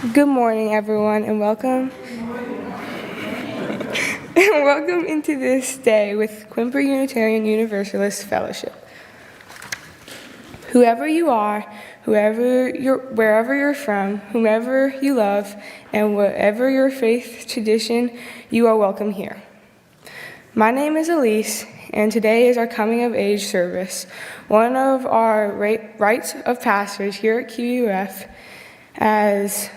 Good morning, everyone, and welcome. And welcome into this day with Quimper Unitarian Universalist Fellowship. Whoever you are, wherever you're from, whomever you love, and whatever your faith tradition, you are welcome here. My name is Elise, and today is our coming of age service, one of our rites of passage here at QUUF. As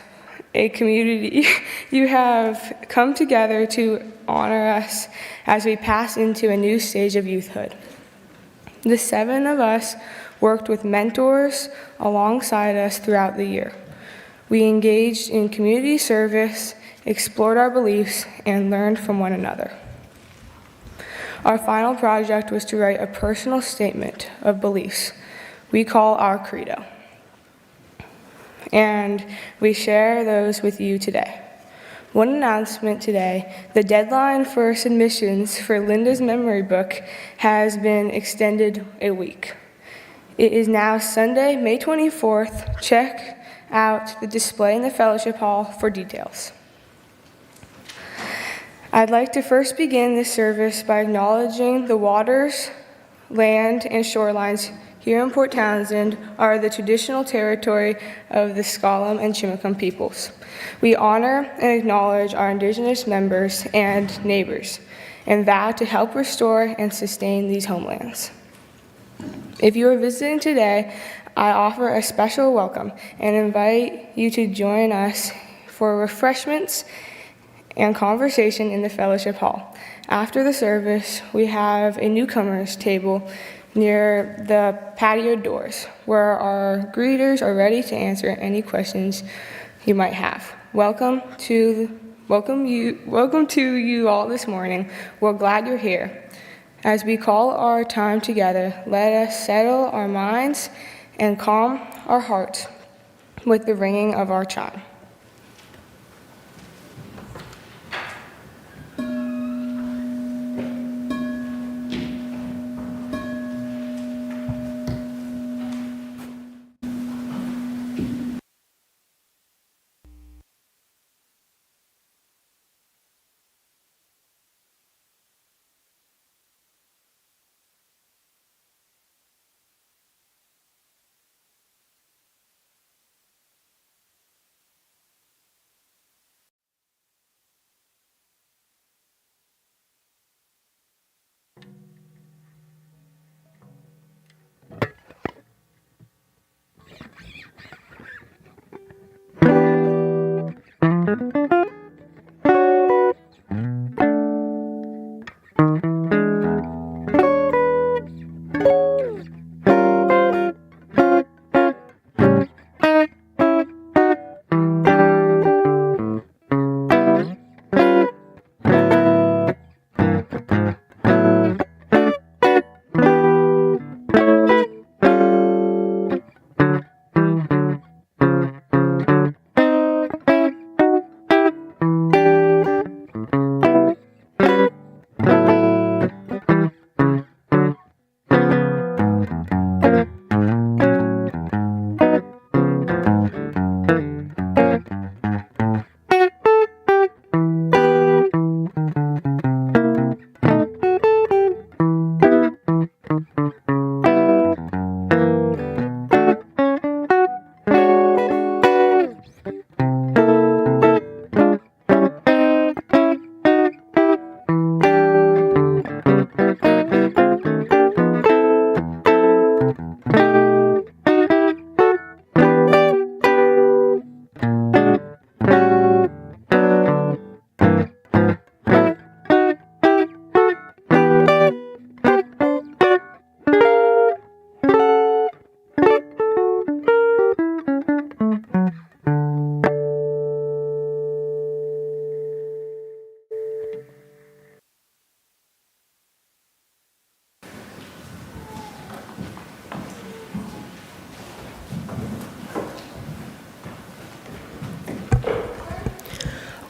a community, you have come together to honor us as we pass into a new stage of youthhood. The 7 of us worked with mentors alongside us throughout the year. We engaged in community service, explored our beliefs, and learned from one another. Our final project was to write a personal statement of beliefs we call our credo. And we share those with you today. One announcement today: the deadline for submissions for Linda's memory book has been extended a week. It is now Sunday, May 24th. Check out the display in the fellowship hall for details. I'd like to first begin this service by acknowledging the waters, land, and shorelines here in Port Townsend are the traditional territory of the S'Klallam and Chimicum peoples. We honor and acknowledge our Indigenous members and neighbors, and vow to help restore and sustain these homelands. If you are visiting today, I offer a special welcome and invite you to join us for refreshments and conversation in the fellowship hall. After the service, we have a newcomers table near the patio doors, where our greeters are ready to answer any questions you might have. Welcome to you all this morning. We're glad you're here. As we call our time together, let us settle our minds and calm our hearts with the ringing of our chime.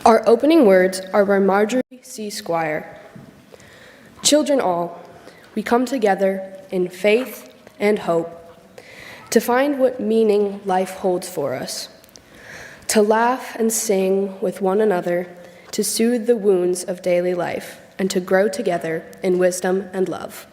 Our opening words are by Marjorie C. Squire. Children all, we come together in faith and hope to find what meaning life holds for us, to laugh and sing with one another, to soothe the wounds of daily life, and to grow together in wisdom and love.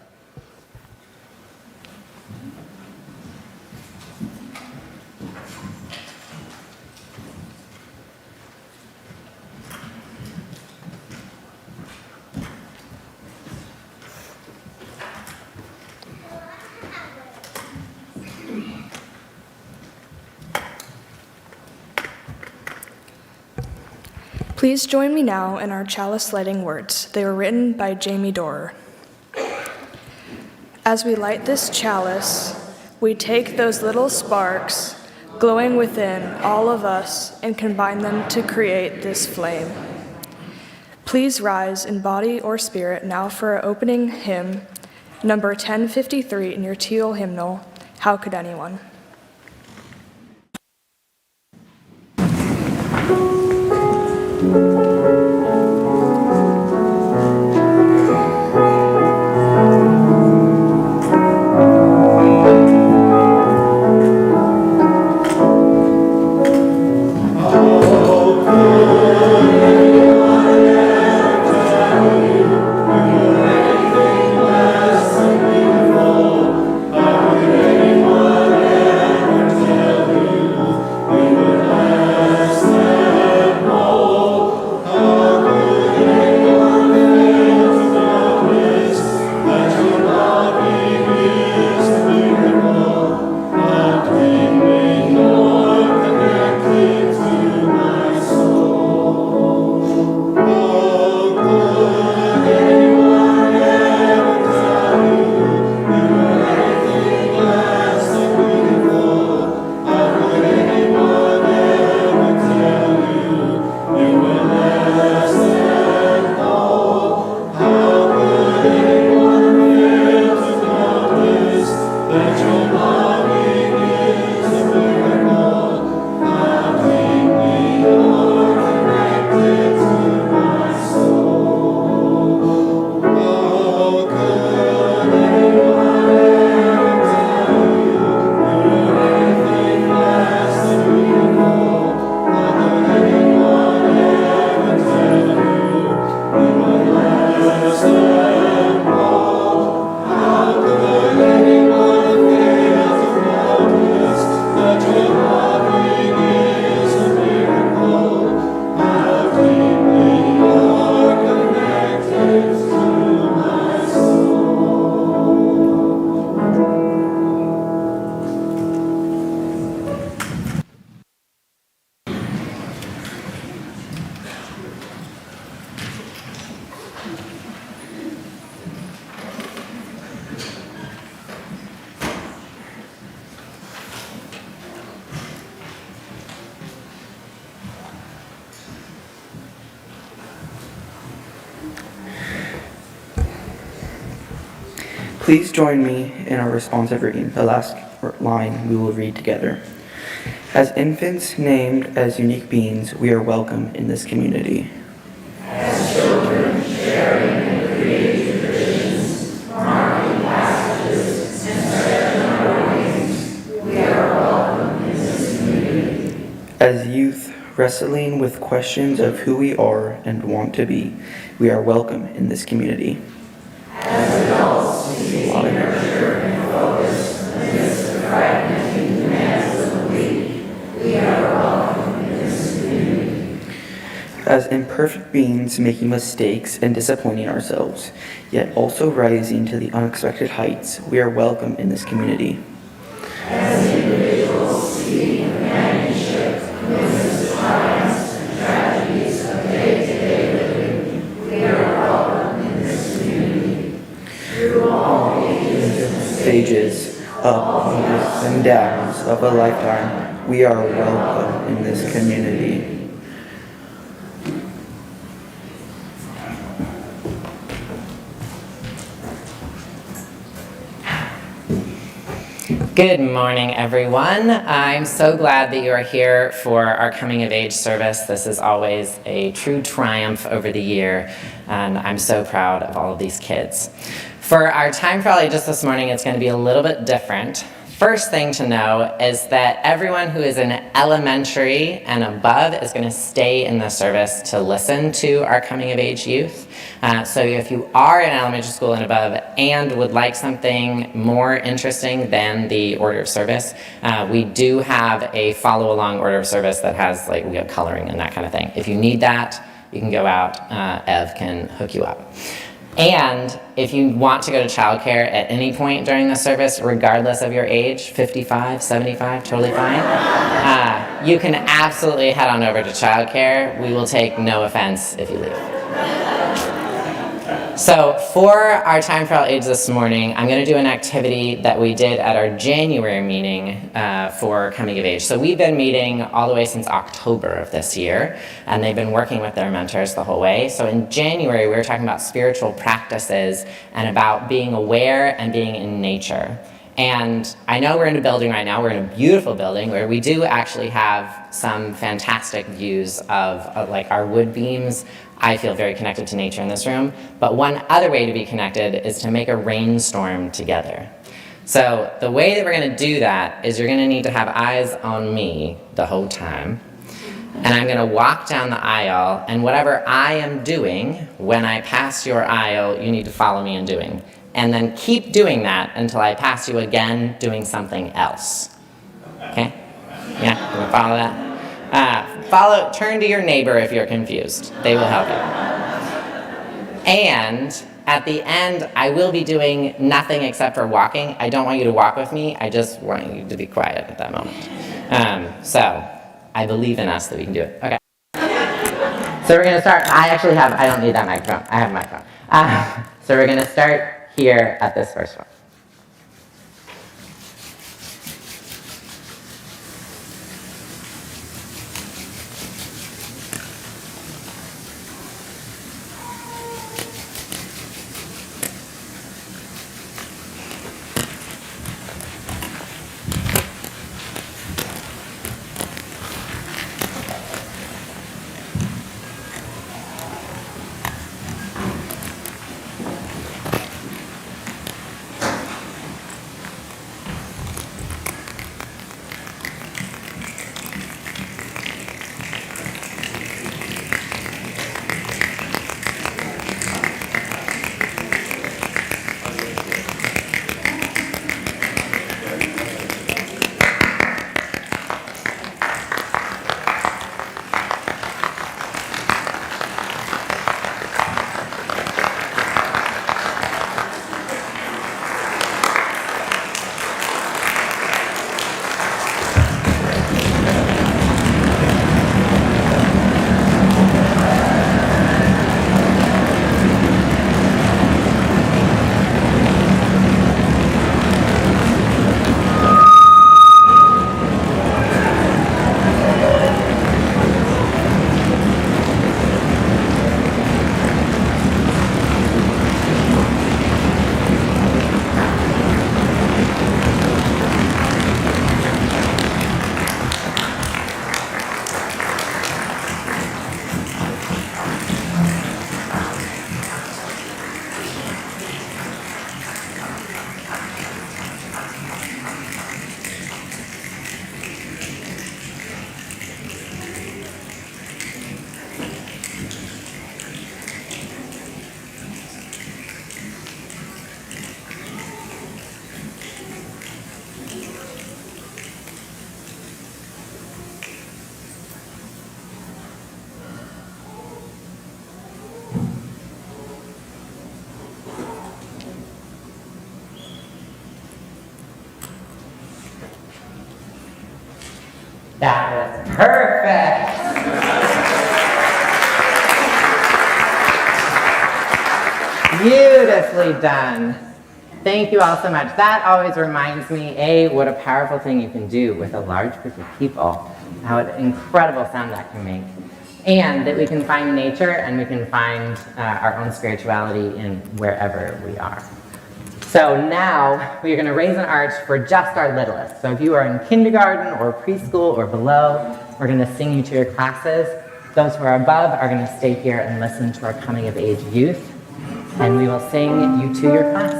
Please join me now in our chalice lighting words. They were written by Jamie Dorer. As we light this chalice, we take those little sparks glowing within all of us and combine them to create this flame. Please rise in body or spirit now for our opening hymn, number 1053 in your teal hymnal, How Could Anyone? Please join me in our responsive reading. The last line we will read together. As infants named as unique beings, we are welcome in this community. As children sharing in the creative traditions, marking passages, and spreading our wings, we are welcome in this community. As youth wrestling with questions of who we are and want to be, we are welcome in this community. As adults seeking nurture and focus amidst the fragmenting demands of the week, we are welcome in this community. As imperfect beings making mistakes and disappointing ourselves, yet also rising to the unexpected heights, we are welcome in this community. As individuals seeking companionship amidst the triumphs and tragedies of day-to-day living, we are welcome in this community. Through all ages and Stages, ups and downs of a lifetime, we are welcome in this community. Good morning, everyone. I'm so glad that you are here for our coming of age service. This is always a true triumph over the year, and I'm so proud of all of these kids. For our time for just this morning, it's going to be a little bit different. First thing to know is that everyone who is in elementary and above is going to stay in the service to listen to our coming of age youth. So if you are in elementary school and above and would like something more interesting than the order of service, we do have a follow along order of service that has we have coloring and that kind of thing. If you need that, you can go out. Ev can hook you up. And if you want to go to childcare at any point during the service, regardless of your age, 55, 75, totally fine, you can absolutely head on over to childcare. We will take no offense if you leave. So for our time for all ages this morning, I'm going to do an activity that we did at our January meeting for coming of age. So we've been meeting all the way since October of this year, and they've been working with their mentors the whole way. So in January, we were talking about spiritual practices and about being aware and being in nature. And I know we're in a building right now, we're in a beautiful building where we do actually have some fantastic views of our wood beams. I feel very connected to nature in this room. But one other way to be connected is to make a rainstorm together. So the way that we're going to do that is you're going to need to have eyes on me the whole time. And I'm going to walk down the aisle, and whatever I am doing when I pass your aisle, you need to follow me in doing. And then keep doing that until I pass you again doing something else. Okay? Yeah, you follow that? Turn to your neighbor if you're confused. They will help you. And at the end, I will be doing nothing except for walking. I don't want you to walk with me. I just want you to be quiet at that moment. So I believe in us that we can do it. Okay. So we're going to start. I don't need that microphone. I have a microphone. So we're going to start here at this first one. That was perfect. Beautifully done. Thank you all so much. That always reminds me, what a powerful thing you can do with a large group of people, how an incredible sound that can make, and that we can find nature and we can find our own spirituality in wherever we are. So now we're going to raise an arch for just our littlest. So if you are in kindergarten or preschool or below, we're going to sing you to your classes. Those who are above are going to stay here and listen to our coming of age youth, and we will sing you to your class.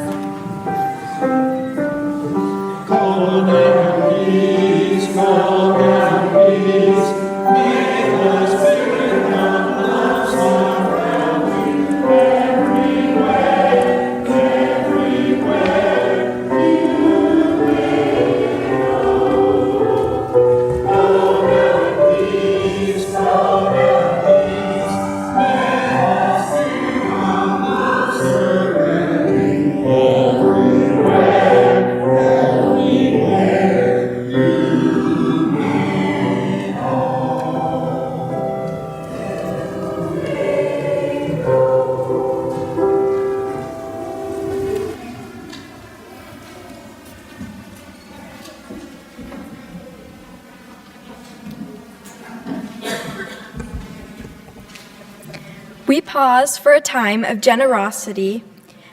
We pause for a time of generosity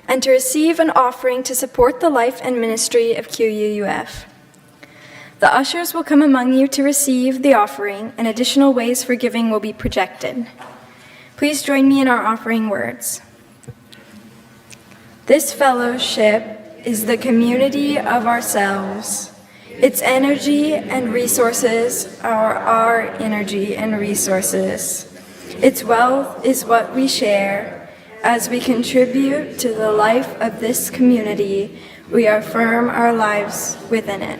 and to receive an offering to support the life and ministry of QUUF. The ushers will come among you to receive the offering, and additional ways for giving will be projected. Please join me in our offering words. This fellowship is the community of ourselves. Its energy and resources are our energy and resources. Its wealth is what we share. As we contribute to the life of this community, we affirm our lives within it.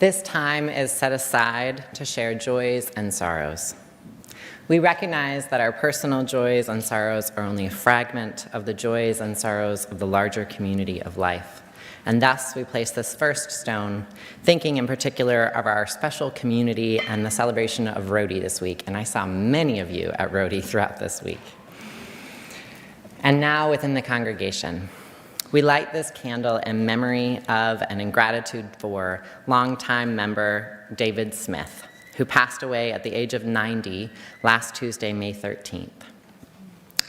This time is set aside to share joys and sorrows. We recognize that our personal joys and sorrows are only a fragment of the joys and sorrows of the larger community of life. And thus, we place this first stone, thinking in particular of our special community and the celebration of Rhody this week. And I saw many of you at Rhody throughout this week. And now within the congregation, we light this candle in memory of and in gratitude for longtime member David Smith, who passed away at the age of 90 last Tuesday, May 13th.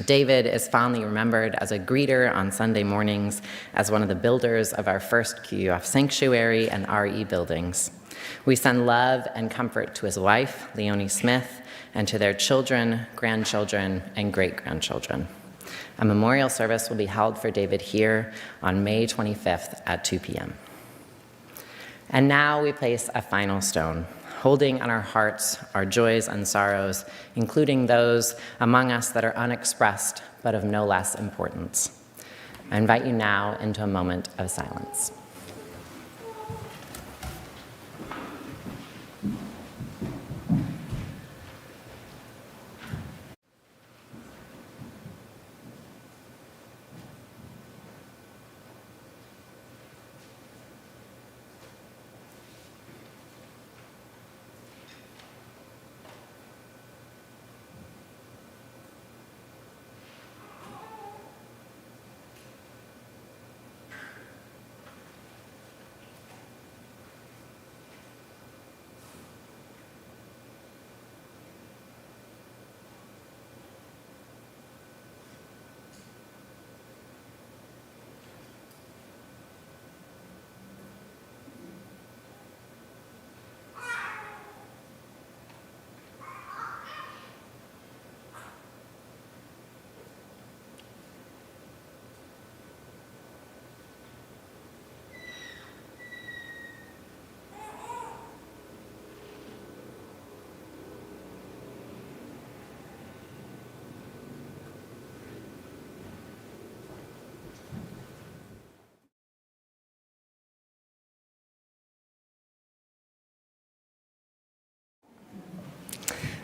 David is fondly remembered as a greeter on Sunday mornings, as one of the builders of our first QUUF sanctuary and RE buildings. We send love and comfort to his wife, Leonie Smith, and to their children, grandchildren, and great-grandchildren. A memorial service will be held for David here on May 25th at 2 p.m. And now we place a final stone, holding on our hearts our joys and sorrows, including those among us that are unexpressed but of no less importance. I invite you now into a moment of silence.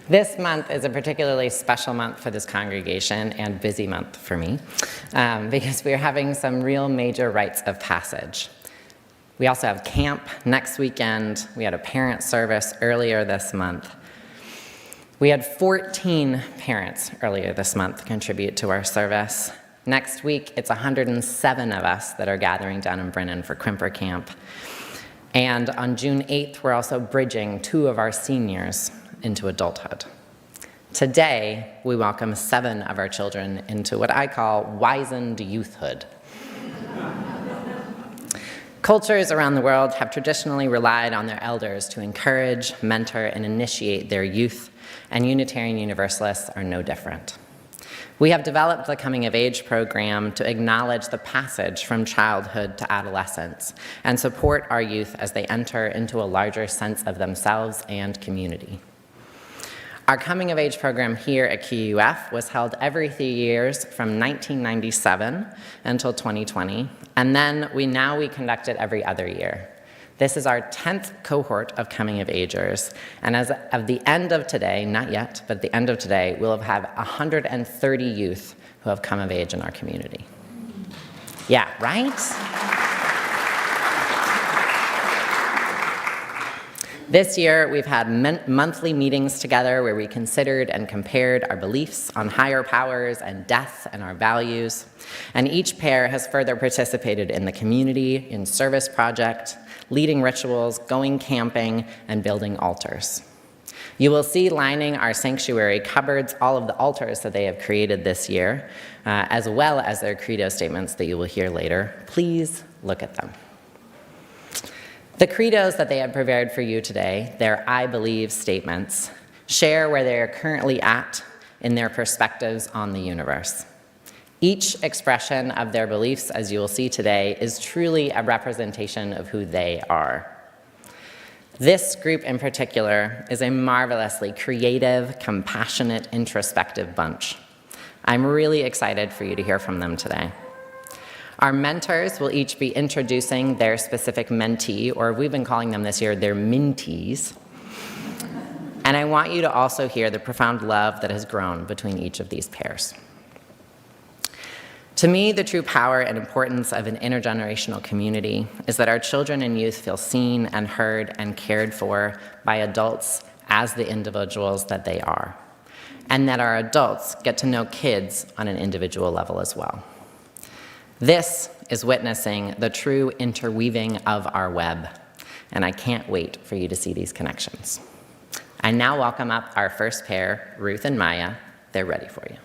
This month is a particularly special month for this congregation and busy month for me because we're having some real major rites of passage. We also have camp next weekend. We had a parent service earlier this month. We had 14 parents earlier this month contribute to our service. Next week, it's 107 of us that are gathering down in Brennan for Quimper camp. And on June 8th, we're also bridging 2 of our seniors into adulthood. Today, we welcome 7 of our children into what I call wizened youthhood. Cultures around the world have traditionally relied on their elders to encourage, mentor, and initiate their youth, and Unitarian Universalists are no different. We have developed the Coming of Age program to acknowledge the passage from childhood to adolescence and support our youth as they enter into a larger sense of themselves and community. Our Coming of Age program here at QUUF was held every 3 years from 1997 until 2020, and then we conduct it every other year. This is our 10th cohort of Coming of Agers, and as of the end of today, not yet, but at the end of today, we'll have had 130 youth who have come of age in our community. Yeah, right? This year, we've had monthly meetings together where we considered and compared our beliefs on higher powers and death and our values. And each pair has further participated in the community, in service project, leading rituals, going camping, and building altars. You will see lining our sanctuary cupboards all of the altars that they have created this year, as well as their credo statements that you will hear later. Please look at them. The credos that they have prepared for you today, their I believe statements, share where they are currently at in their perspectives on the universe. Each expression of their beliefs, as you will see today, is truly a representation of who they are. This group in particular is a marvelously creative, compassionate, introspective bunch. I'm really excited for you to hear from them today. Our mentors will each be introducing their specific mentee, or we've been calling them this year their mentees. And I want you to also hear the profound love that has grown between each of these pairs. To me, the true power and importance of an intergenerational community is that our children and youth feel seen and heard and cared for by adults as the individuals that they are, and that our adults get to know kids on an individual level as well. This is witnessing the true interweaving of our web, and I can't wait for you to see these connections. I now welcome up our first pair, Ruth and Maya. They're ready for you.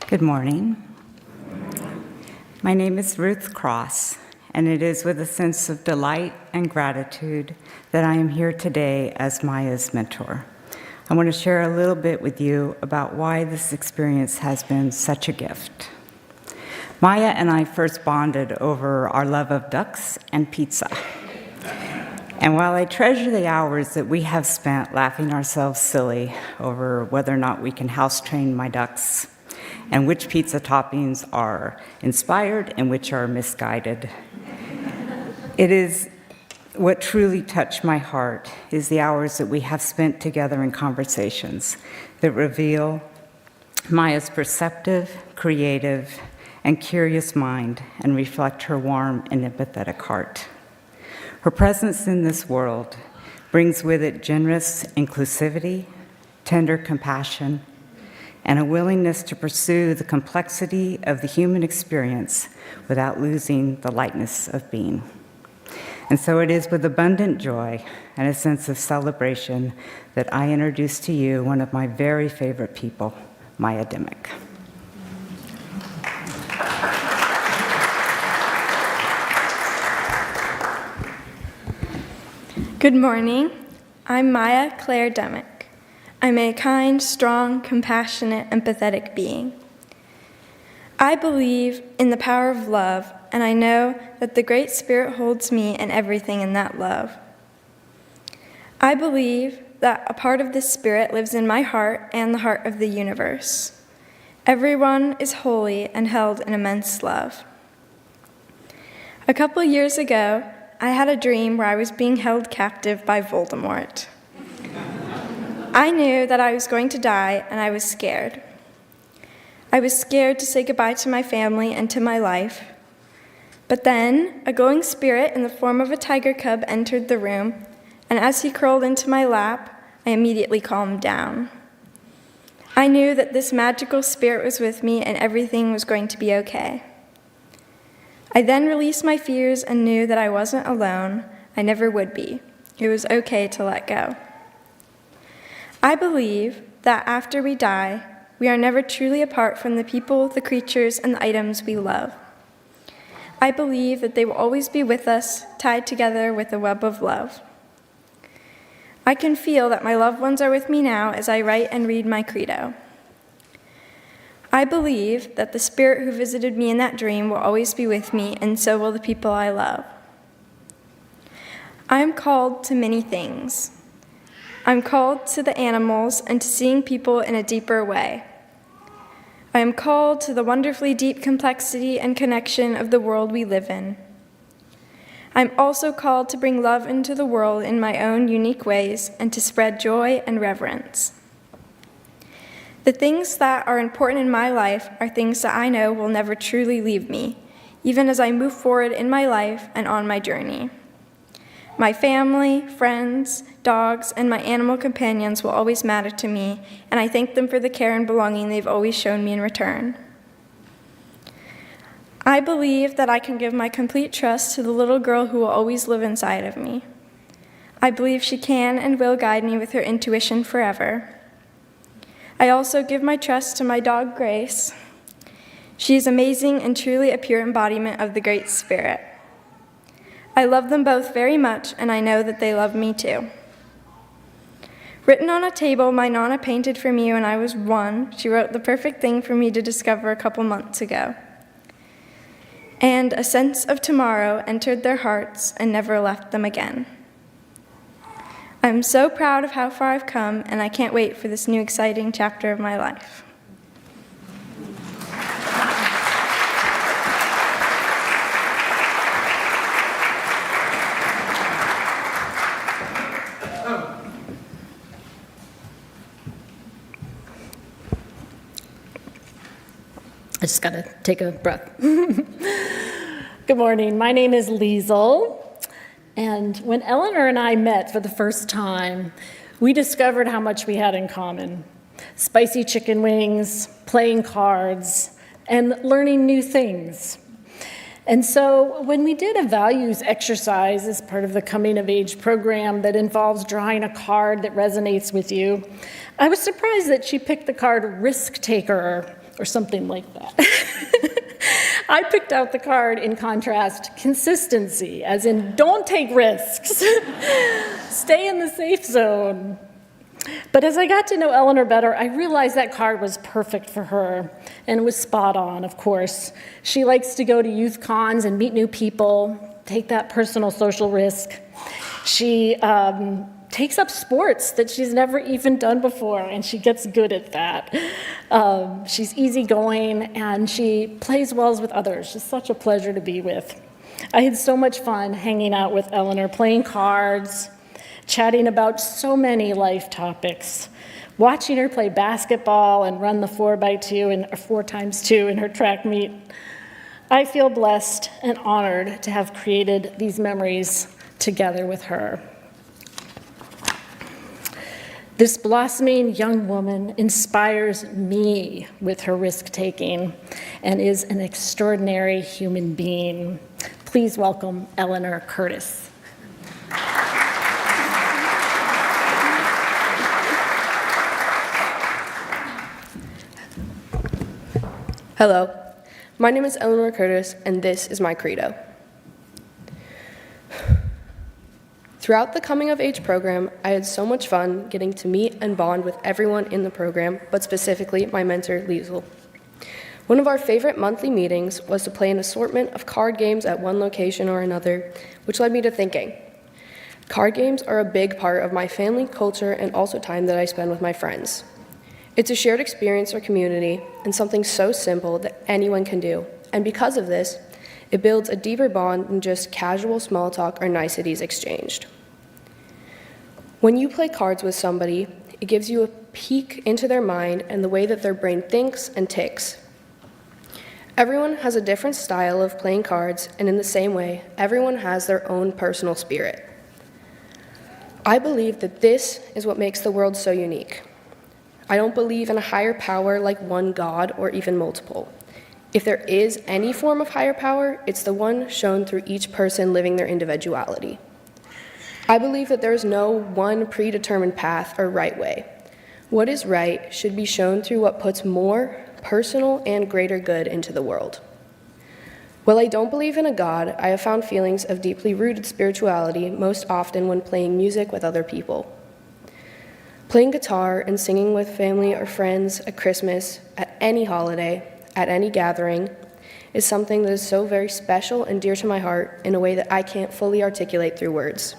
Good morning. My name is Ruth Cross, and it is with a sense of delight and gratitude that I am here today as Maya's mentor. I want to share a little bit with you about why this experience has been such a gift. Maya and I first bonded over our love of ducks and pizza. And while I treasure the hours that we have spent laughing ourselves silly over whether or not we can house train my ducks and which pizza toppings are inspired and which are misguided, it is what truly touched my heart is the hours that we have spent together in conversations that reveal Maya's perceptive, creative, and curious mind and reflect her warm and empathetic heart. Her presence in this world brings with it generous inclusivity, tender compassion, and a willingness to pursue the complexity of the human experience without losing the lightness of being. And so it is with abundant joy and a sense of celebration that I introduce to you one of my very favorite people, Maya Dimmick. Good morning. I'm Maya Claire Demick. I'm a kind, strong, compassionate, empathetic being. I believe in the power of love, and I know that the Great Spirit holds me and everything in that love. I believe that a part of this Spirit lives in my heart and the heart of the universe. Everyone is holy and held in immense love. A couple years ago, I had a dream where I was being held captive by Voldemort. I knew that I was going to die, and I was scared. I was scared to say goodbye to my family and to my life. But then, a glowing spirit in the form of a tiger cub entered the room, and as he crawled into my lap, I immediately calmed down. I knew that this magical spirit was with me and everything was going to be okay. I then released my fears and knew that I wasn't alone. I never would be. It was okay to let go. I believe that after we die, we are never truly apart from the people, the creatures, and the items we love. I believe that they will always be with us, tied together with a web of love. I can feel that my loved ones are with me now as I write and read my credo. I believe that the spirit who visited me in that dream will always be with me, and so will the people I love. I am called to many things. I'm called to the animals and to seeing people in a deeper way. I am called to the wonderfully deep complexity and connection of the world we live in. I'm also called to bring love into the world in my own unique ways and to spread joy and reverence. The things that are important in my life are things that I know will never truly leave me, even as I move forward in my life and on my journey. My family, friends, dogs, and my animal companions will always matter to me, and I thank them for the care and belonging they've always shown me in return. I believe that I can give my complete trust to the little girl who will always live inside of me. I believe she can and will guide me with her intuition forever. I also give my trust to my dog, Grace. She is amazing and truly a pure embodiment of the Great Spirit. I love them both very much, and I know that they love me too. Written on a table my Nana painted for me when I was 1, she wrote the perfect thing for me to discover a couple months ago. And a sense of tomorrow entered their hearts and never left them again. I'm so proud of how far I've come, and I can't wait for this new exciting chapter of my life. I just got to take a breath. Good morning. My name is Liesel. And when Eleanor and I met for the first time, we discovered how much we had in common. Spicy chicken wings, playing cards, and learning new things. And so when we did a values exercise as part of the coming of age program that involves drawing a card that resonates with you, I was surprised that she picked the card risk taker or something like that. I picked out the card, in contrast, consistency, as in don't take risks. Stay in the safe zone. But as I got to know Eleanor better, I realized that card was perfect for her, and it was spot on, of course. She likes to go to youth cons and meet new people, take that personal social risk. She takes up sports that she's never even done before, and she gets good at that. She's easygoing, and she plays well with others. She's such a pleasure to be with. I had so much fun hanging out with Eleanor, playing cards, chatting about so many life topics, watching her play basketball and run the 4x2 and 4x2 in her track meet. I feel blessed and honored to have created these memories together with her. This blossoming young woman inspires me with her risk-taking and is an extraordinary human being. Please welcome Eleanor Curtis. Hello, my name is Eleanor Curtis, and this is my credo. Throughout the coming of age program, I had so much fun getting to meet and bond with everyone in the program, but specifically my mentor, Liesl. One of our favorite monthly meetings was to play an assortment of card games at one location or another, which led me to thinking. Card games are a big part of my family culture and also time that I spend with my friends. It's a shared experience or community and something so simple that anyone can do. And because of this, it builds a deeper bond than just casual small talk or niceties exchanged. When you play cards with somebody, it gives you a peek into their mind and the way that their brain thinks and ticks. Everyone has a different style of playing cards, and in the same way, everyone has their own personal spirit. I believe that this is what makes the world so unique. I don't believe in a higher power like one God or even multiple. If there is any form of higher power, it's the one shown through each person living their individuality. I believe that there is no one predetermined path or right way. What is right should be shown through what puts more personal and greater good into the world. While I don't believe in a God, I have found feelings of deeply rooted spirituality most often when playing music with other people. Playing guitar and singing with family or friends at Christmas, at any holiday, at any gathering, is something that is so very special and dear to my heart in a way that I can't fully articulate through words.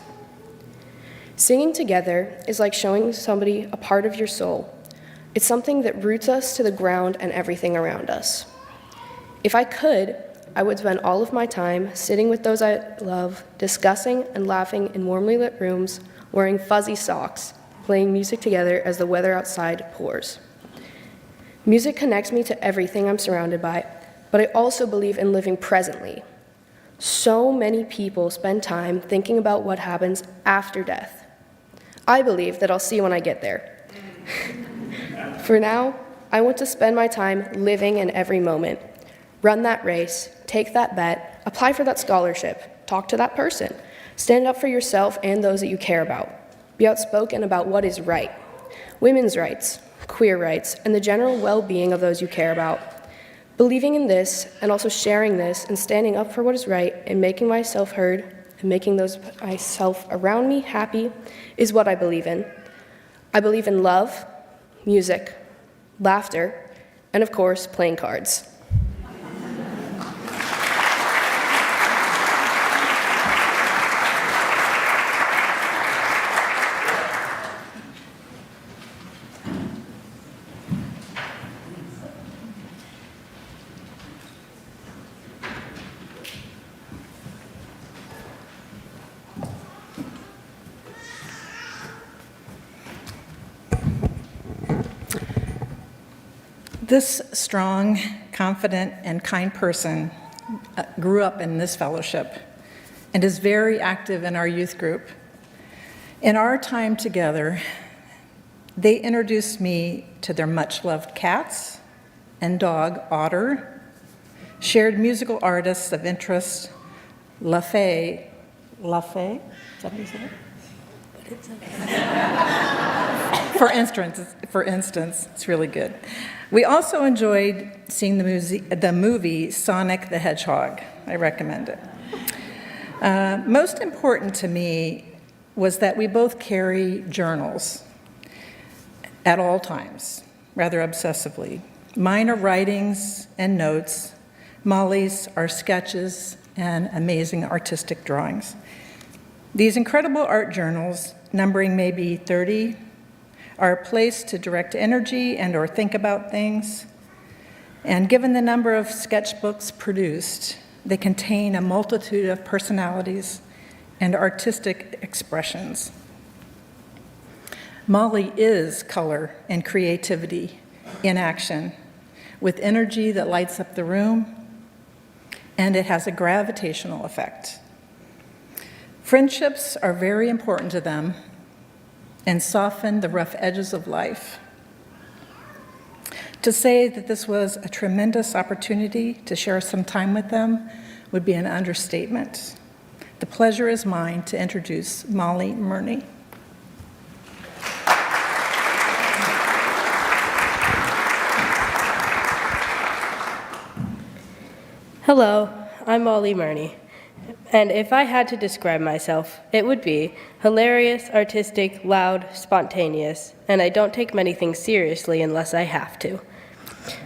Singing together is like showing somebody a part of your soul. It's something that roots us to the ground and everything around us. If I could, I would spend all of my time sitting with those I love, discussing and laughing in warmly lit rooms, wearing fuzzy socks, playing music together as the weather outside pours. Music connects me to everything I'm surrounded by, but I also believe in living presently. So many people spend time thinking about what happens after death. I believe that I'll see when I get there. For now, I want to spend my time living in every moment. Run that race, take that bet, apply for that scholarship, talk to that person, stand up for yourself and those that you care about. Be outspoken about what is right, women's rights, queer rights, and the general well-being of those you care about. Believing in this and also sharing this and standing up for what is right and making myself heard and making those myself around me happy is what I believe in. I believe in love, music, laughter, and of course, playing cards. This strong, confident, and kind person grew up in this fellowship and is very active in our youth group. In our time together, they introduced me to their much-loved cats and dog, Otter, shared musical artists of interest, LaFay, is that how you say it? For instance, it's really good. We also enjoyed seeing the movie Sonic the Hedgehog. I recommend it. Most important to me was that we both carry journals. at all times, rather obsessively. Mine are writings and notes. Molly's are sketches and amazing artistic drawings. These incredible art journals, numbering maybe 30, are a place to direct energy and or think about things. And given the number of sketchbooks produced, they contain a multitude of personalities and artistic expressions. Molly is color and creativity in action, with energy that lights up the room, and it has a gravitational effect. Friendships are very important to them and soften the rough edges of life. To say that this was a tremendous opportunity to share some time with them would be an understatement. The pleasure is mine to introduce Molly Murney. Hello, I'm Molly Murney, and if I had to describe myself, it would be hilarious, artistic, loud, spontaneous, and I don't take many things seriously unless I have to.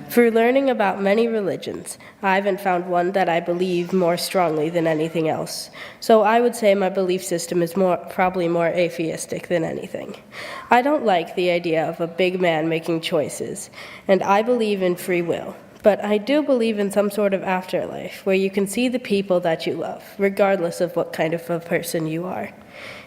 Through learning about many religions, I haven't found one that I believe more strongly than anything else, so I would say my belief system is probably more atheistic than anything. I don't like the idea of a big man making choices, and I believe in free will. But I do believe in some sort of afterlife where you can see the people that you love, regardless of what kind of a person you are.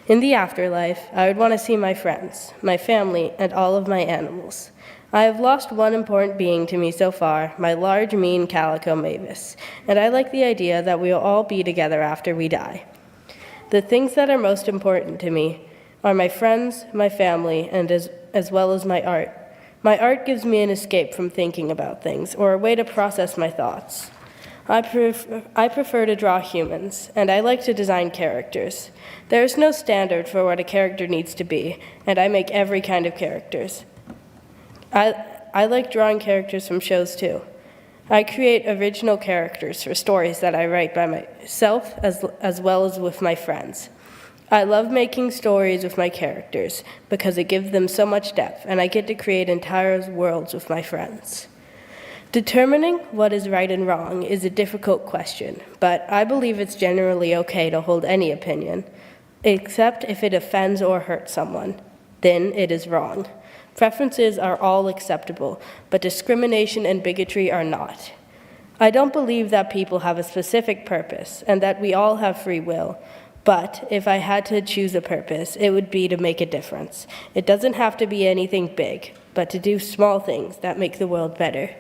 In the afterlife, I would want to see my friends, my family, and all of my animals. I have lost one important being to me so far, my large, mean calico Mavis, and I like the idea that we will all be together after we die. The things that are most important to me are my friends, my family, and as well as my art. My art gives me an escape from thinking about things, or a way to process my thoughts. I prefer to draw humans, and I like to design characters. There is no standard for what a character needs to be, and I make every kind of characters. I like drawing characters from shows too. I create original characters for stories that I write by myself as well as with my friends. I love making stories with my characters because it gives them so much depth, and I get to create entire worlds with my friends. Determining what is right and wrong is a difficult question, but I believe it's generally okay to hold any opinion, except if it offends or hurts someone. Then it is wrong. Preferences are all acceptable, but discrimination and bigotry are not. I don't believe that people have a specific purpose and that we all have free will. But if I had to choose a purpose, it would be to make a difference. It doesn't have to be anything big, but to do small things that make the world better.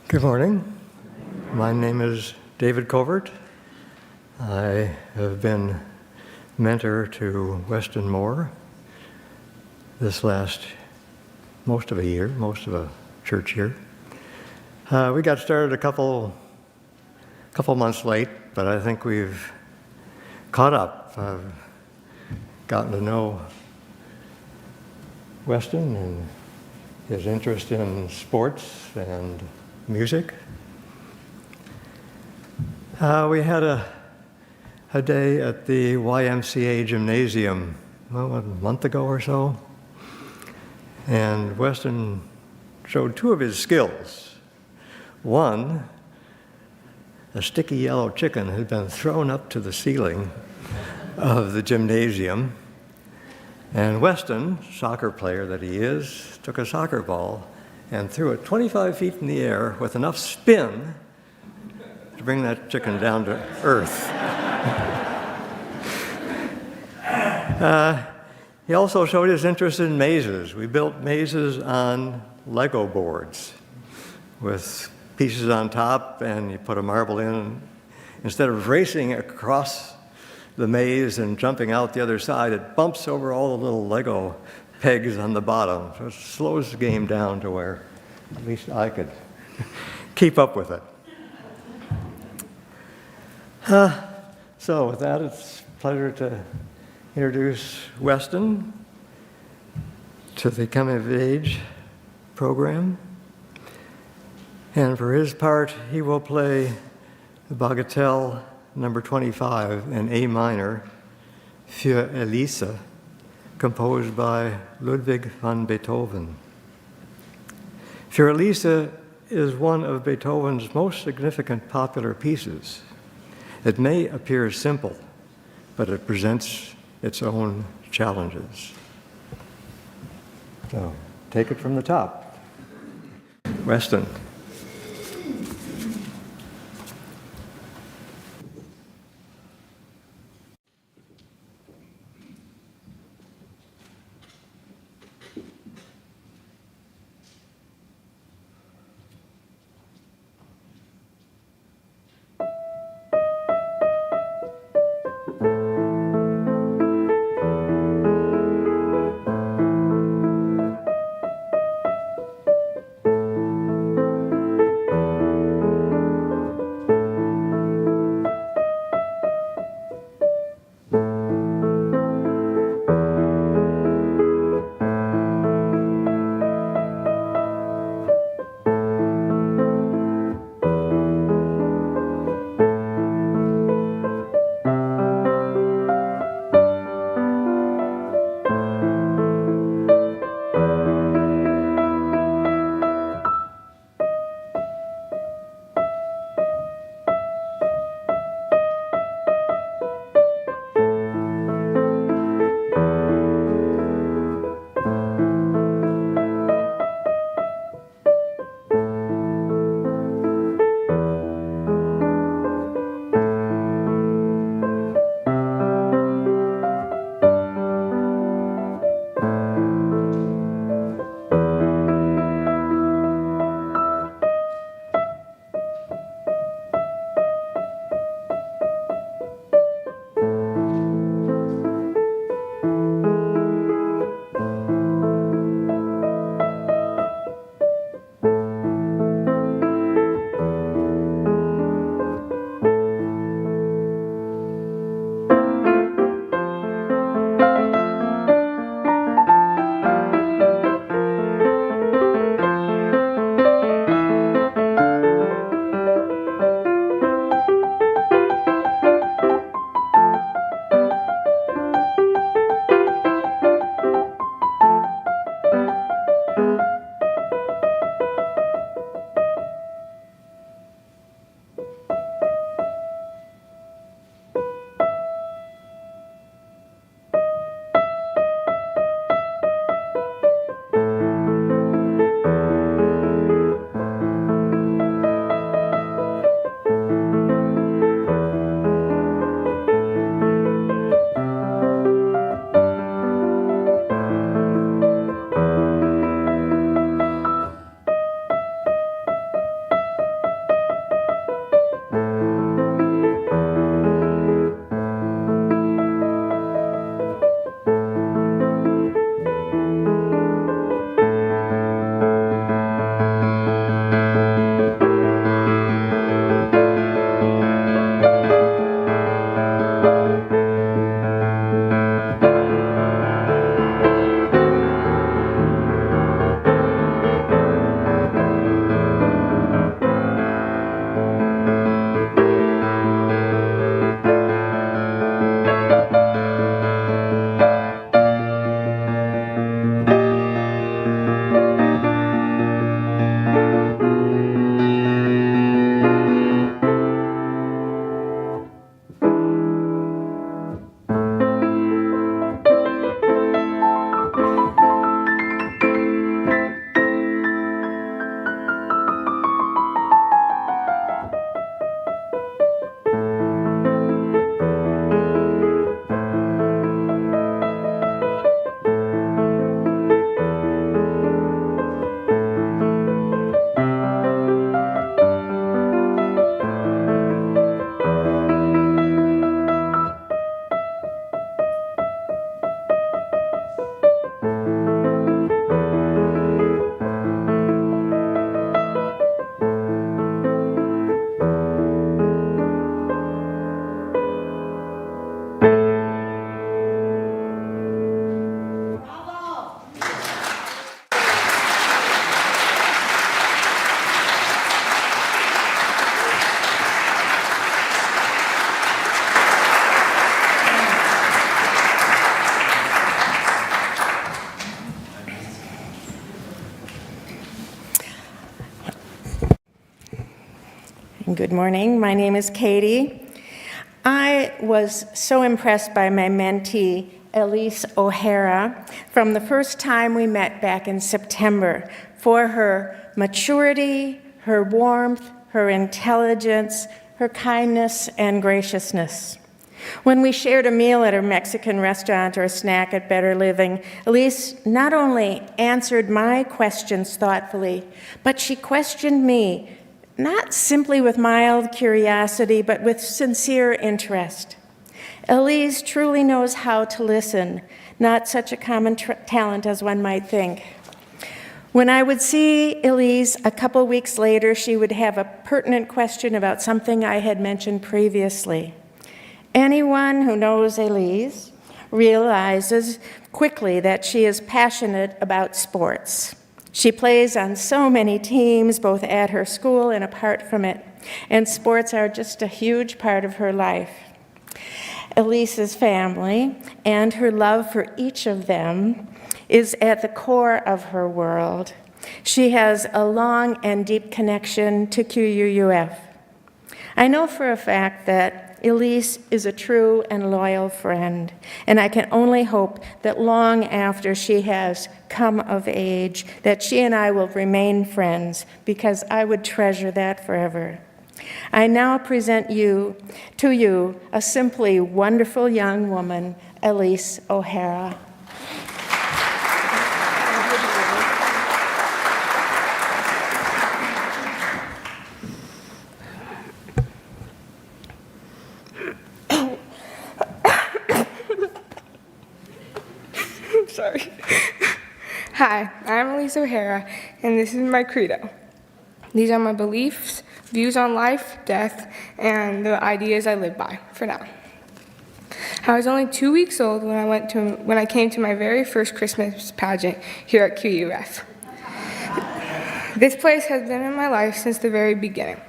Good morning. My name is David Covert. I have been mentor to Weston Moore this last most of a church year. We got started a couple months late, but I think we've caught up. I've gotten to know Weston and his interest in sports and music. We had a day at the YMCA gymnasium, a month ago or so, and Weston showed two of his skills. One, a sticky yellow chicken had been thrown up to the ceiling of the gymnasium, and Weston, soccer player that he is, took a soccer ball and threw it 25 feet in the air with enough spin to bring that chicken down to earth. He also showed his interest in mazes. We built mazes on Lego boards with pieces on top, and you put a marble in. Instead of racing across the maze and jumping out the other side, it bumps over all the little Lego pegs on the bottom. So it slows the game down to where at least I could keep up with it. So with that, it's a pleasure to introduce Weston to the Coming of Age program. And for his part, he will play the Bagatelle number 25 in A minor, Für Elise, composed by Ludwig van Beethoven. Für Elise is one of Beethoven's most significant popular pieces. It may appear simple, but it presents its own challenges. So, take it from the top. Weston. Good morning. My name is Katie. I was so impressed by my mentee, Elise O'Hara, from the first time we met back in September, for her maturity, her warmth, her intelligence, her kindness and graciousness. When we shared a meal at a Mexican restaurant or a snack at Better Living, Elise not only answered my questions thoughtfully, but she questioned me, not simply with mild curiosity, but with sincere interest. Elise truly knows how to listen, not such a common talent as one might think. When I would see Elise a couple weeks later, she would have a pertinent question about something I had mentioned previously. Anyone who knows Elise realizes quickly that she is passionate about sports. She plays on so many teams, both at her school and apart from it, and sports are just a huge part of her life. Elise's family and her love for each of them is at the core of her world. She has a long and deep connection to QUUF. I know for a fact that Elise is a true and loyal friend, and I can only hope that long after she has come of age, that she and I will remain friends, because I would treasure that forever. I now present to you a simply wonderful young woman, Elise O'Hara. Sorry. Hi, I'm Elise O'Hara, and this is my credo. These are my beliefs, views on life, death, and the ideas I live by, for now. I was only 2 weeks old when I came to my very first Christmas pageant here at QUUF. This place has been in my life since the very beginning.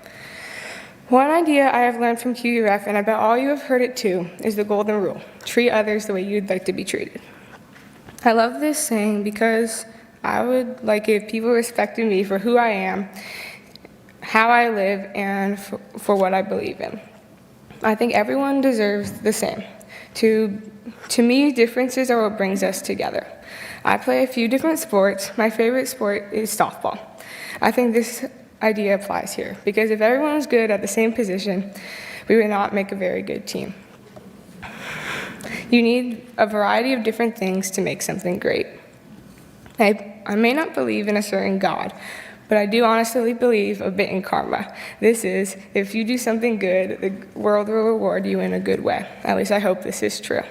One idea I have learned from QUUF, and I bet all you have heard it too, is the golden rule: treat others the way you'd like to be treated. I love this saying because I would like it if people respected me for who I am, how I live, and for what I believe in. I think everyone deserves the same. To me, differences are what brings us together. I play a few different sports. My favorite sport is softball. I think this idea applies here, because if everyone was good at the same position, we would not make a very good team. You need a variety of different things to make something great. I may not believe in a certain God, but I do honestly believe a bit in karma. This is, if you do something good, the world will reward you in a good way. At least I hope this is true.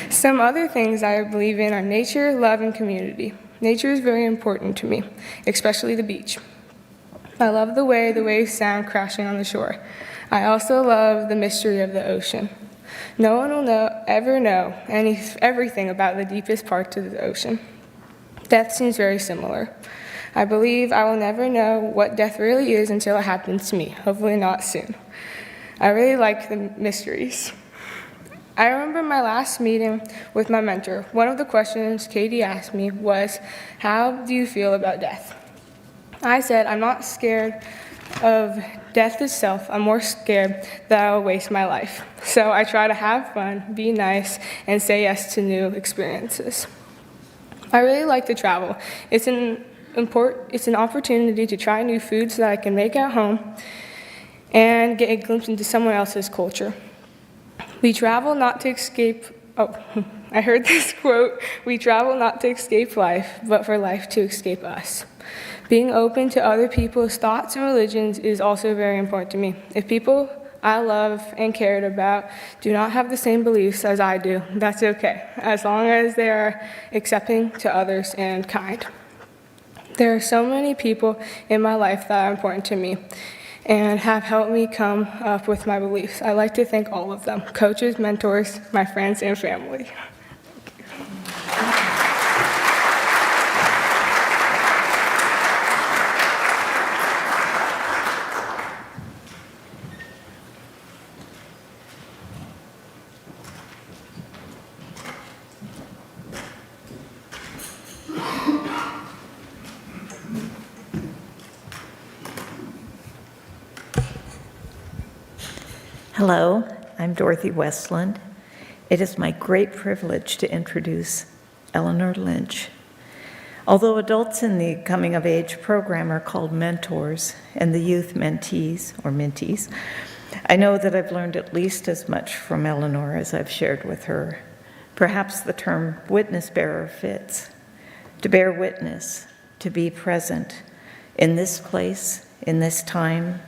Some other things I believe in are nature, love, and community. Nature is very important to me, especially the beach. I love the way the waves sound crashing on the shore. I also love the mystery of the ocean. No one will ever know everything about the deepest parts of the ocean. Death seems very similar. I believe I will never know what death really is until it happens to me, hopefully not soon. I really like the mysteries. I remember my last meeting with my mentor. One of the questions Katie asked me was, how do you feel about death? I said, I'm not scared of death itself. I'm more scared that I will waste my life. So I try to have fun, be nice, and say yes to new experiences. I really like to travel. It's an opportunity to try new foods that I can make at home and get a glimpse into someone else's culture. We travel not to escape, I heard this quote, we travel not to escape life, but for life to escape us. Being open to other people's thoughts and religions is also very important to me. If people I love and cared about do not have the same beliefs as I do, that's okay, as long as they are accepting to others and kind. There are so many people in my life that are important to me and have helped me come up with my beliefs. I'd like to thank all of them: coaches, mentors, my friends, and family. Hello, I'm Dorothy Westland. It is my great privilege to introduce Eleanor Lynch. Although adults in the Coming of Age program are called mentors and the youth mentees or mentees, I know that I've learned at least as much from Eleanor as I've shared with her. Perhaps the term witness bearer fits. To bear witness, to be present in this place, in this time,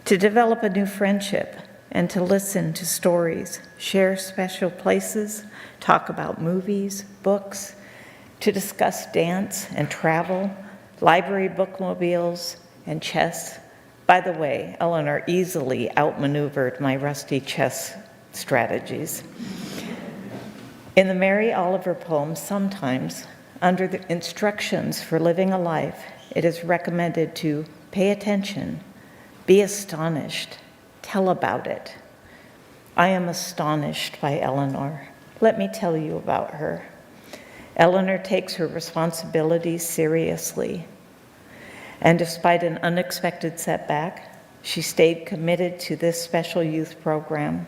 to develop a new friendship, and to listen to stories, share special places, talk about movies, books, to discuss dance and travel, library bookmobiles, and chess. By the way, Eleanor easily outmaneuvered my rusty chess strategies. In the Mary Oliver poem, sometimes, under the instructions for living a life, it is recommended to pay attention, be astonished, tell about it. I am astonished by Eleanor. Let me tell you about her. Eleanor takes her responsibilities seriously. And despite an unexpected setback, she stayed committed to this special youth program.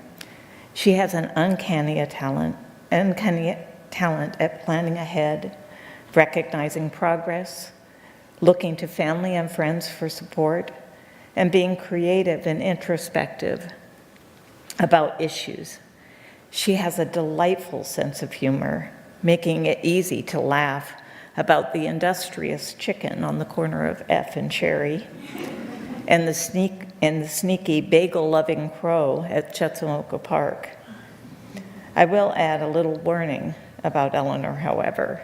She has an uncanny talent at planning ahead, recognizing progress, looking to family and friends for support, and being creative and introspective about issues. She has a delightful sense of humor, making it easy to laugh about the industrious chicken on the corner of F and Cherry, and the sneaky bagel-loving crow at Chetzemoka Park. I will add a little warning about Eleanor, however.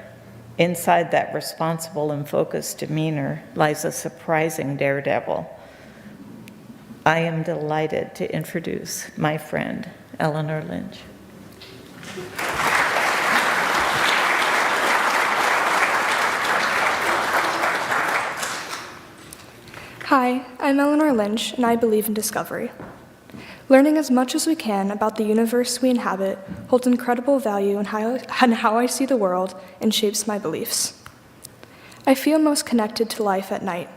Inside that responsible and focused demeanor lies a surprising daredevil. I am delighted to introduce my friend, Eleanor Lynch. Hi, I'm Eleanor Lynch, and I believe in discovery. Learning as much as we can about the universe we inhabit holds incredible value in how I see the world and shapes my beliefs. I feel most connected to life at night,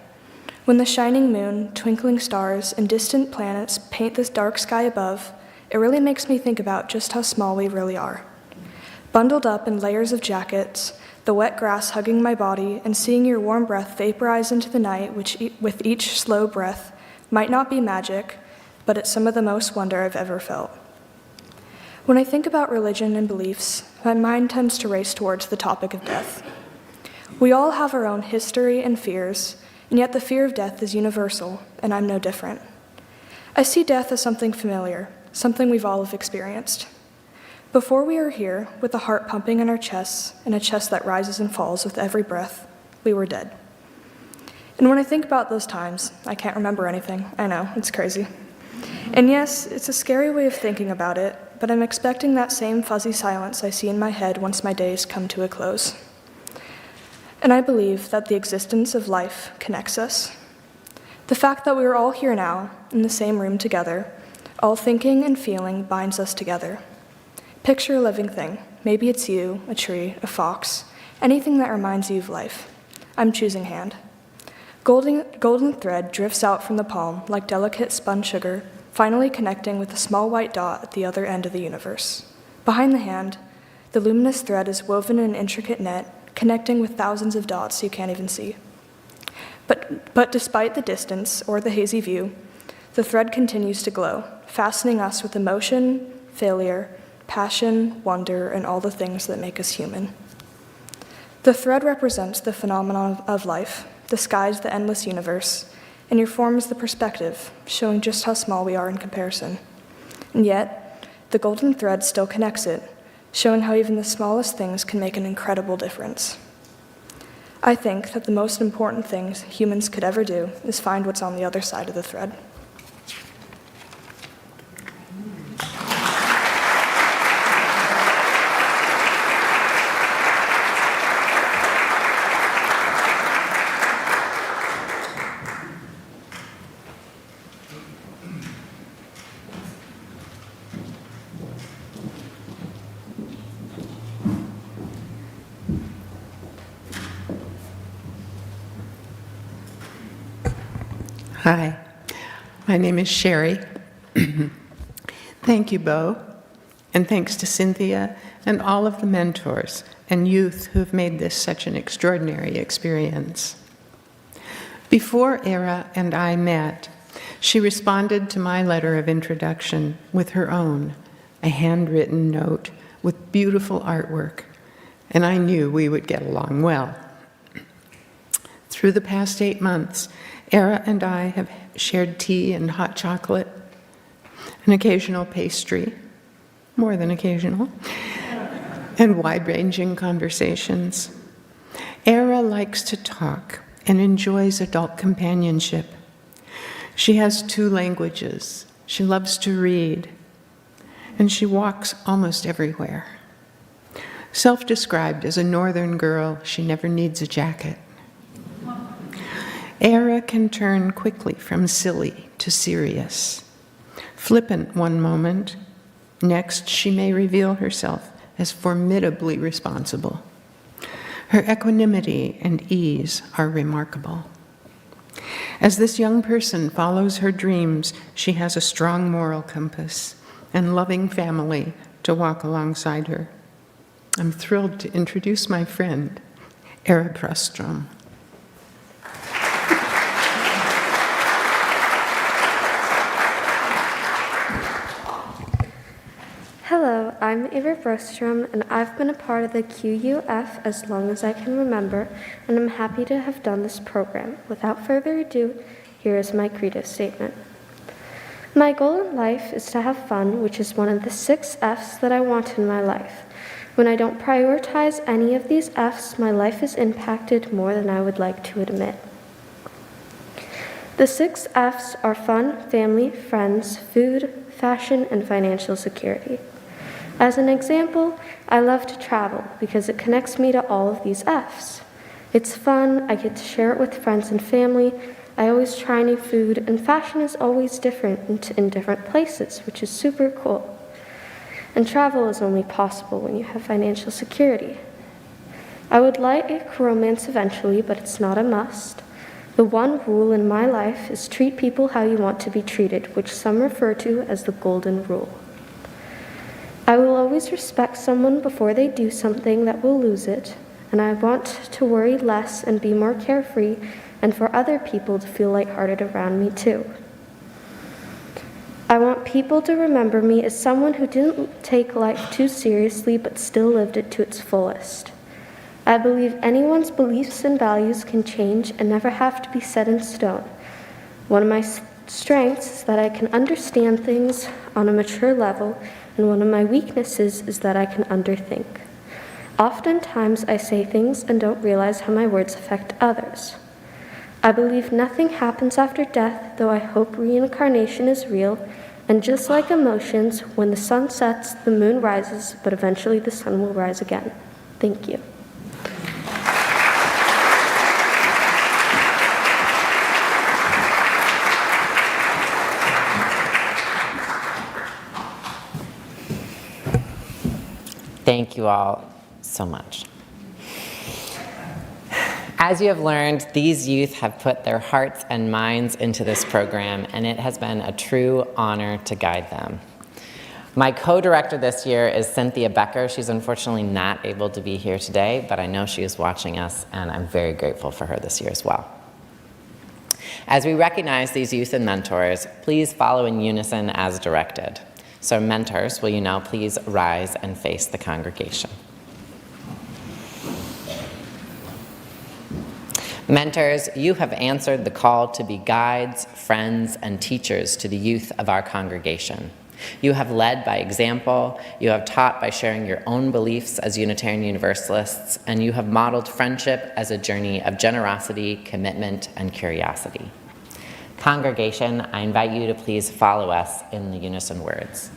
when the shining moon, twinkling stars, and distant planets paint this dark sky above. It really makes me think about just how small we really are. Bundled up in layers of jackets, the wet grass hugging my body, and seeing your warm breath vaporize into the night with each slow breath might not be magic, but it's some of the most wonder I've ever felt. When I think about religion and beliefs, my mind tends to race towards the topic of death. We all have our own history and fears, and yet the fear of death is universal, and I'm no different. I see death as something familiar, something we've all experienced. Before we are here, with a heart pumping in our chests, and a chest that rises and falls with every breath, we were dead. And when I think about those times, I can't remember anything. I know, it's crazy. And yes, it's a scary way of thinking about it, but I'm expecting that same fuzzy silence I see in my head once my days come to a close. And I believe that the existence of life connects us. The fact that we are all here now, in the same room together, all thinking and feeling binds us together. Picture a living thing. Maybe it's you, a tree, a fox, anything that reminds you of life. I'm choosing hand. Golden thread drifts out from the palm like delicate spun sugar, finally connecting with a small white dot at the other end of the universe. Behind the hand, the luminous thread is woven in an intricate net, connecting with thousands of dots you can't even see. But despite the distance or the hazy view, the thread continues to glow, fastening us with emotion, failure, passion, wonder, and all the things that make us human. The thread represents the phenomenon of life, the sky's the endless universe, and your form is the perspective, showing just how small we are in comparison. And yet, the golden thread still connects it, showing how even the smallest things can make an incredible difference. I think that the most important things humans could ever do is find what's on the other side of the thread. Hi, my name is Sherry, Thank you, Bo, and thanks to Cynthia and all of the mentors and youth who've made this such an extraordinary experience. Before Era and I met, she responded to my letter of introduction with her own, a handwritten note with beautiful artwork, and I knew we would get along well. Through the past 8 months, Era and I have shared tea and hot chocolate, an occasional pastry, more than occasional, and wide-ranging conversations. Era likes to talk and enjoys adult companionship. She has 2 languages. She loves to read, and she walks almost everywhere. Self-described as a northern girl, she never needs a jacket. Era can turn quickly from silly to serious. Flippant one moment, next she may reveal herself as formidably responsible. Her equanimity and ease are remarkable. As this young person follows her dreams, she has a strong moral compass and loving family to walk alongside her. I'm thrilled to introduce my friend, Era Prostrom. Hello, I'm Eva Brostrom, and I've been a part of the QUUF as long as I can remember, and I'm happy to have done this program. Without further ado, here is my credo statement. My goal in life is to have fun, which is one of the 6 F's that I want in my life. When I don't prioritize any of these F's, my life is impacted more than I would like to admit. The 6 F's are fun, family, friends, food, fashion, and financial security. As an example, I love to travel because it connects me to all of these F's. It's fun, I get to share it with friends and family, I always try new food, and fashion is always different in different places, which is super cool. And travel is only possible when you have financial security. I would like romance eventually, but it's not a must. The one rule in my life is treat people how you want to be treated, which some refer to as the golden rule. I will always respect someone before they do something that will lose it, and I want to worry less and be more carefree, and for other people to feel lighthearted around me too. I want people to remember me as someone who didn't take life too seriously but still lived it to its fullest. I believe anyone's beliefs and values can change and never have to be set in stone. One of my strengths is that I can understand things on a mature level, and one of my weaknesses is that I can underthink. Oftentimes I say things and don't realize how my words affect others. I believe nothing happens after death, though I hope reincarnation is real, and just like emotions, when the sun sets, the moon rises, but eventually the sun will rise again. Thank you. Thank you all so much. As you have learned, these youth have put their hearts and minds into this program, and it has been a true honor to guide them. My co-director this year is Cynthia Becker. She's unfortunately not able to be here today, but I know she is watching us, and I'm very grateful for her this year as well. As we recognize these youth and mentors, please follow in unison as directed. So mentors, will you now please rise and face the congregation? Mentors, you have answered the call to be guides, friends, and teachers to the youth of our congregation. You have led by example, you have taught by sharing your own beliefs as Unitarian Universalists, and you have modeled friendship as a journey of generosity, commitment, and curiosity. Congregation, I invite you to please follow us in the unison words.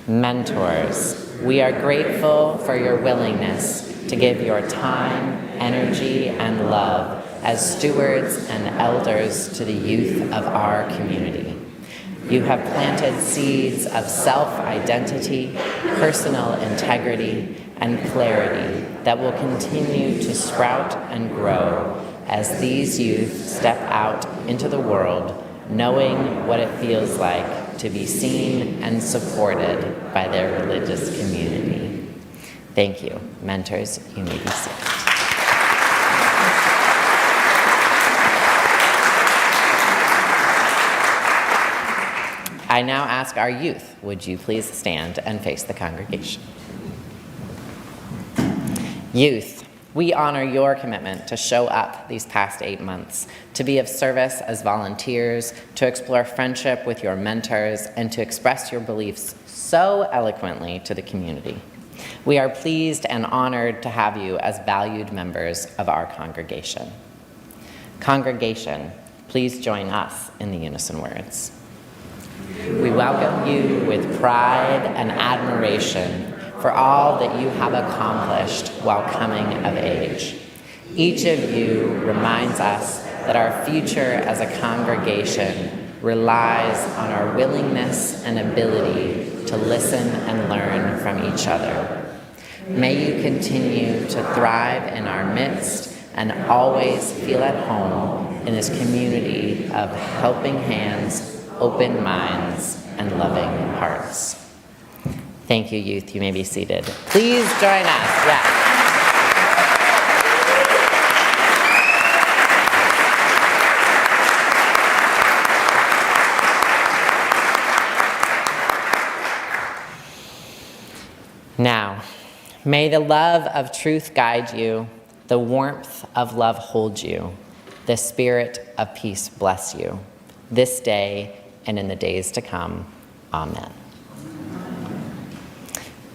Mentors, we are grateful for your willingness to give your time, energy, and love as stewards and elders to the youth of our community. You have planted seeds of self-identity, personal integrity, and clarity that will continue to sprout and grow as these youth step out into the world, knowing what it feels like to be seen and supported by their religious community. Thank you. Mentors, you may be seated. I now ask our youth, would you please stand and face the congregation? Youth, we honor your commitment to show up these past 8 months, to be of service as volunteers, to explore friendship with your mentors, and to express your beliefs so eloquently to the community. We are pleased and honored to have you as valued members of our congregation. Congregation, please join us in the unison words. We welcome you with pride and admiration for all that you have accomplished while coming of age. Each of you reminds us that our future as a congregation relies on our willingness and ability to listen and learn from each other. May you continue to thrive in our midst and always feel at home in this community of helping hands, open minds, and loving hearts. Thank you, youth. You may be seated. Please join us. Yeah. Now, may the love of truth guide you, the warmth of love hold you, the spirit of peace bless you, this day and in the days to come. Amen.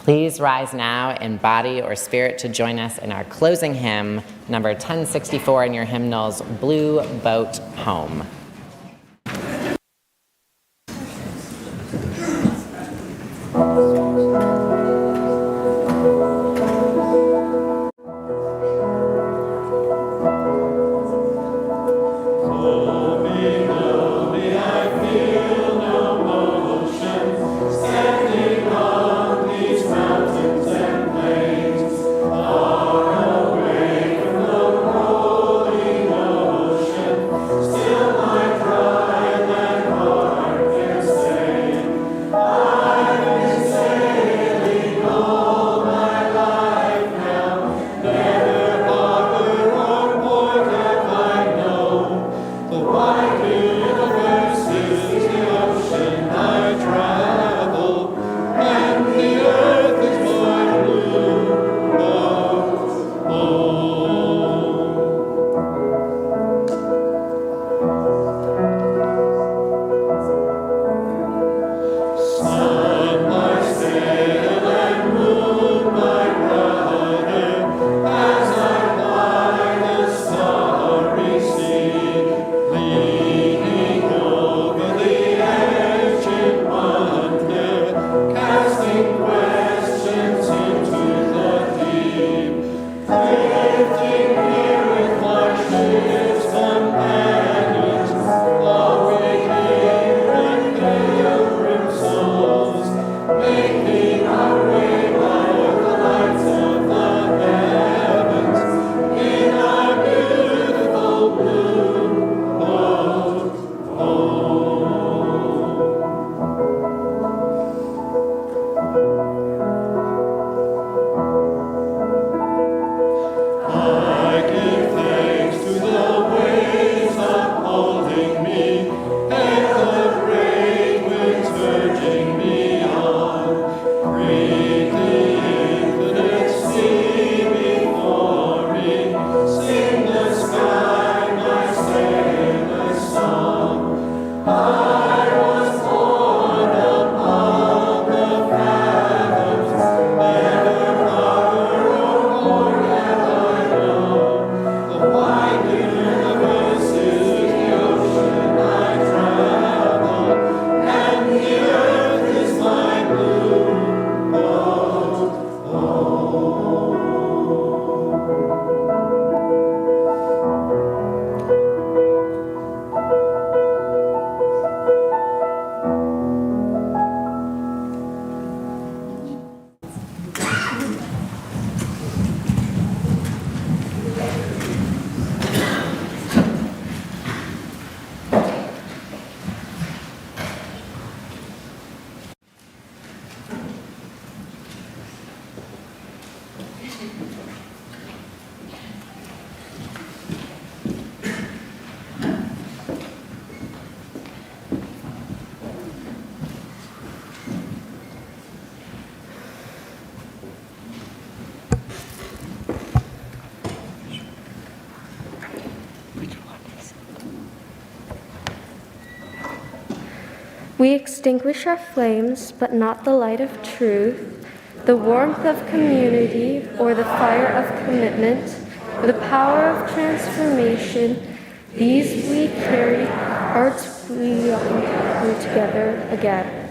Please rise now in body or spirit to join us in our closing hymn, number 1064 in your hymnals, Blue Boat Home. Still We extinguish our flames, but not the light of truth, the warmth of community, or the fire of commitment, or the power of transformation. These we carry, hearts we are together again.